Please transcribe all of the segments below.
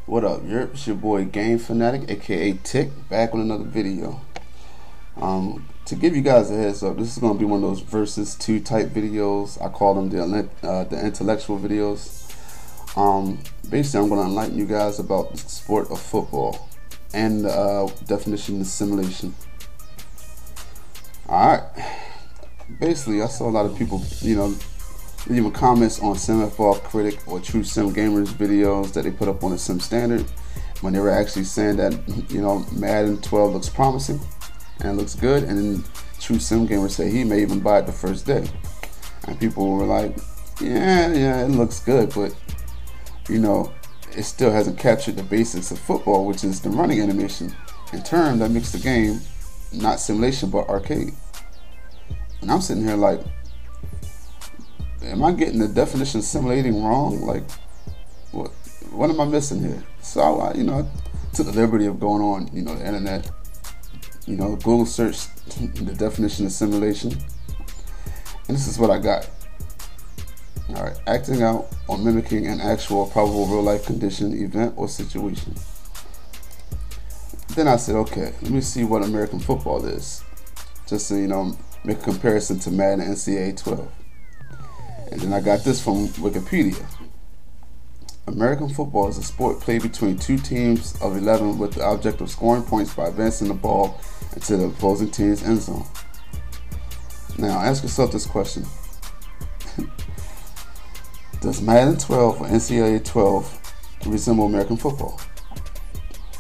What up, Yerp? It's your boy Game Fanatic, aka Tick, back with another video. To give you guys a heads up, this is going to be one of those versus 2 type videos. I call them the intellectual videos. Basically, I'm going to enlighten you guys about the sport of football and the definition of simulation. Alright. Basically, I saw a lot of people, leaving comments on SimFBall Critic or True Sim Gamers videos that they put up on the Sim Standard when they were actually saying that, Madden 12 looks promising and looks good, and then True Sim Gamer said he may even buy it the first day. And people were like, yeah, it looks good, but, it still hasn't captured the basics of football, which is the running animation. In turn, that makes the game not simulation, but arcade. And I'm sitting here like, am I getting the definition of simulating wrong? Like, what am I missing here? So I took the liberty of going on, the internet, Google searched the definition of simulation, and this is what I got. All right, acting out or mimicking an actual or probable real-life condition, event, or situation. Then I said, okay, let me see what American football is, just to make a comparison to Madden and NCAA 12. And then I got this from Wikipedia. American football is a sport played between 2 teams of 11 with the object of scoring points by advancing the ball into the opposing team's end zone. Now ask yourself this question. Does Madden 12 or NCAA 12 resemble American football?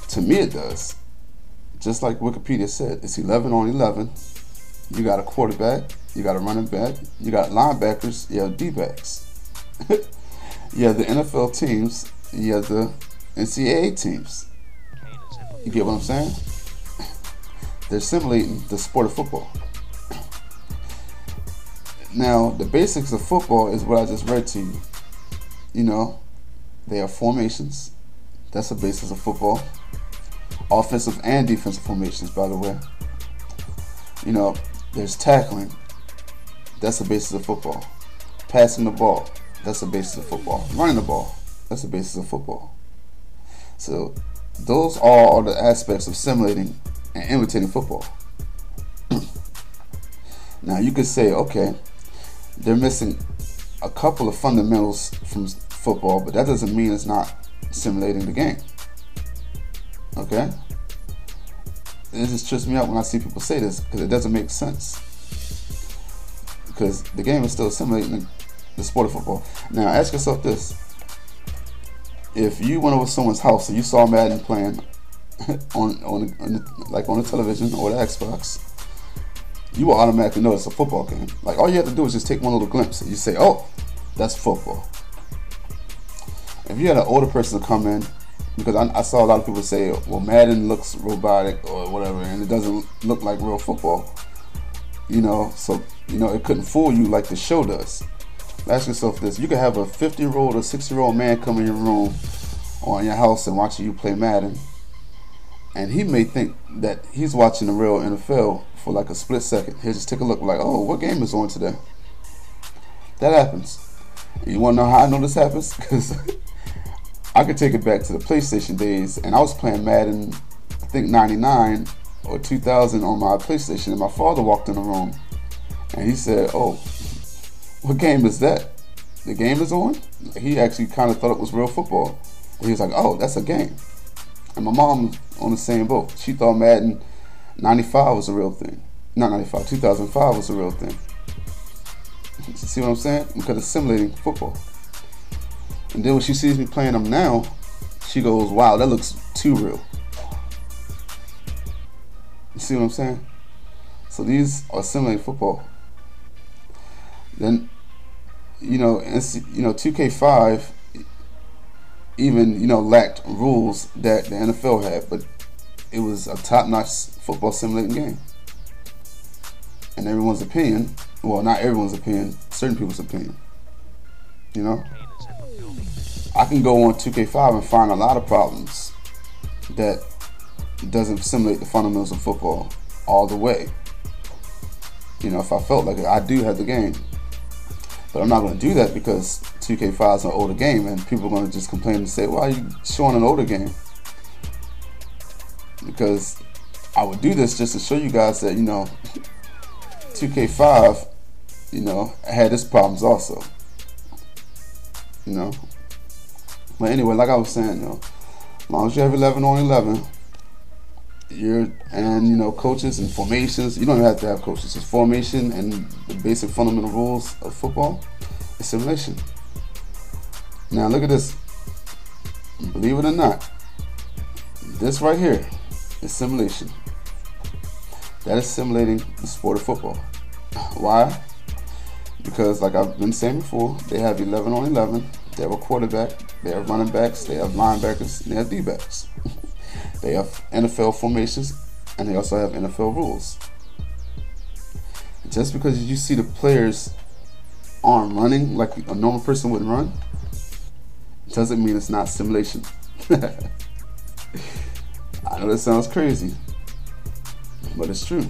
To me it does. Just like Wikipedia said, it's 11 on 11. You got a quarterback, you got a running back, you got linebackers, you have D-backs. You have the NFL teams, you have the NCAA teams. You get what I'm saying? They're simulating the sport of football. Now, the basics of football is what I just read to you. They have formations. That's the basis of football. Offensive and defensive formations, by the way. There's tackling. That's the basis of football. Passing the ball. That's the basis of football. Running the ball. That's the basis of football. So those all are the aspects of simulating and imitating football. Now you could say, okay, they're missing a couple of fundamentals from football, but that doesn't mean it's not simulating the game. Okay? It just trips me out when I see people say this, because it doesn't make sense. Because the game is still simulating the sport of football. Now ask yourself this. If you went over to someone's house and you saw Madden playing on the television or the Xbox, you will automatically know it's a football game. Like, all you have to do is just take one little glimpse and you say, oh, that's football. If you had an older person to come in, because I saw a lot of people say, well, Madden looks robotic or whatever, and it doesn't look like real football. So it couldn't fool you like the show does. Ask yourself this. You could have a 50-year-old or 60-year-old man come in your room or in your house and watching you play Madden, and he may think that he's watching the real NFL for like a split second. He'll just take a look like, oh, what game is on today? That happens. And you want to know how I know this happens? Because I could take it back to the PlayStation days, and I was playing Madden, I think 99 or 2000 on my PlayStation, and my father walked in the room, and he said, oh, what game is that? The game is on? He actually kind of thought it was real football. And he was like, oh, that's a game. And my mom was on the same boat. She thought Madden 95 was a real thing. Not 95, 2005 was a real thing. See what I'm saying? Because it's simulating football. And then when she sees me playing them now, she goes, wow, that looks too real. You see what I'm saying? So these are simulating football. Then, 2K5 even, lacked rules that the NFL had, but it was a top-notch football simulating game. In everyone's opinion, well, not everyone's opinion, certain people's opinion. I can go on 2K5 and find a lot of problems that doesn't simulate the fundamentals of football all the way. If I felt like it, I do have the game. But I'm not going to do that because 2K5 is an older game, and people are going to just complain and say, why are you showing an older game? Because I would do this just to show you guys that, 2K5, had its problems also. But anyway, like I was saying, as long as you have 11 on 11, coaches and formations, you don't even have to have coaches. Just formation and the basic fundamental rules of football is simulation. Now look at this. Believe it or not, this right here is simulation. That is simulating the sport of football. Why? Because like I've been saying before, they have 11 on 11. They have a quarterback, they have running backs, they have linebackers, and they have D-backs. They have NFL formations, and they also have NFL rules. Just because you see the players arm running like a normal person would run, doesn't mean it's not simulation. I know that sounds crazy, but it's true.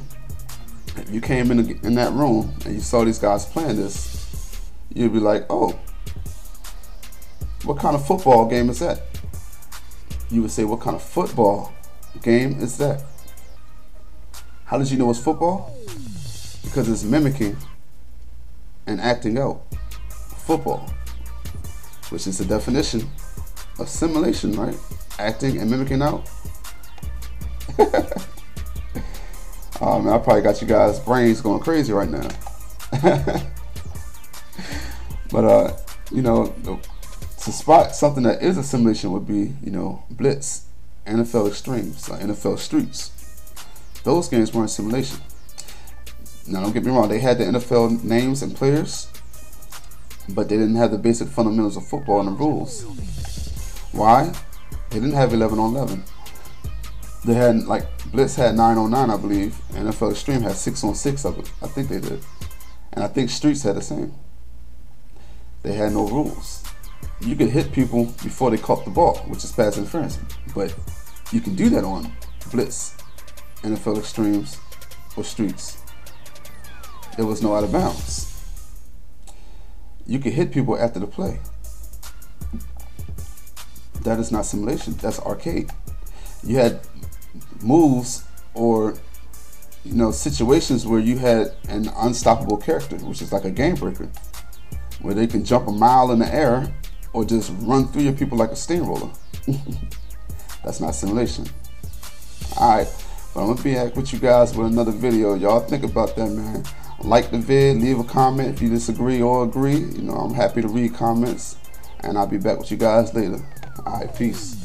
If you came in that room and you saw these guys playing this, you'd be like, oh, what kind of football game is that? You would say, what kind of football game is that? How did you know it's football? Because it's mimicking and acting out football, which is the definition of simulation, right? Acting and mimicking out. Oh man, I probably got you guys' brains going crazy right now. But to spot something that is a simulation would be, Blitz, NFL Extremes, NFL Streets. Those games weren't simulation. Now don't get me wrong, they had the NFL names and players, but they didn't have the basic fundamentals of football and the rules. Why? They didn't have 11 on 11. They had, Blitz had 9 on 9, I believe. NFL Extreme had 6 on 6 of it. I think they did. And I think Streets had the same. They had no rules. You could hit people before they caught the ball, which is pass interference. But you can do that on Blitz, NFL Extremes, or Streets. There was no out of bounds. You could hit people after the play. That is not simulation. That's arcade. You had moves or situations where you had an unstoppable character, which is like a game breaker, where they can jump a mile in the air or just run through your people like a steamroller. That's not simulation. Alright, but I'm gonna be back with you guys with another video. Y'all think about that, man. Like the vid, leave a comment if you disagree or agree. I'm happy to read comments, and I'll be back with you guys later. Alright, peace.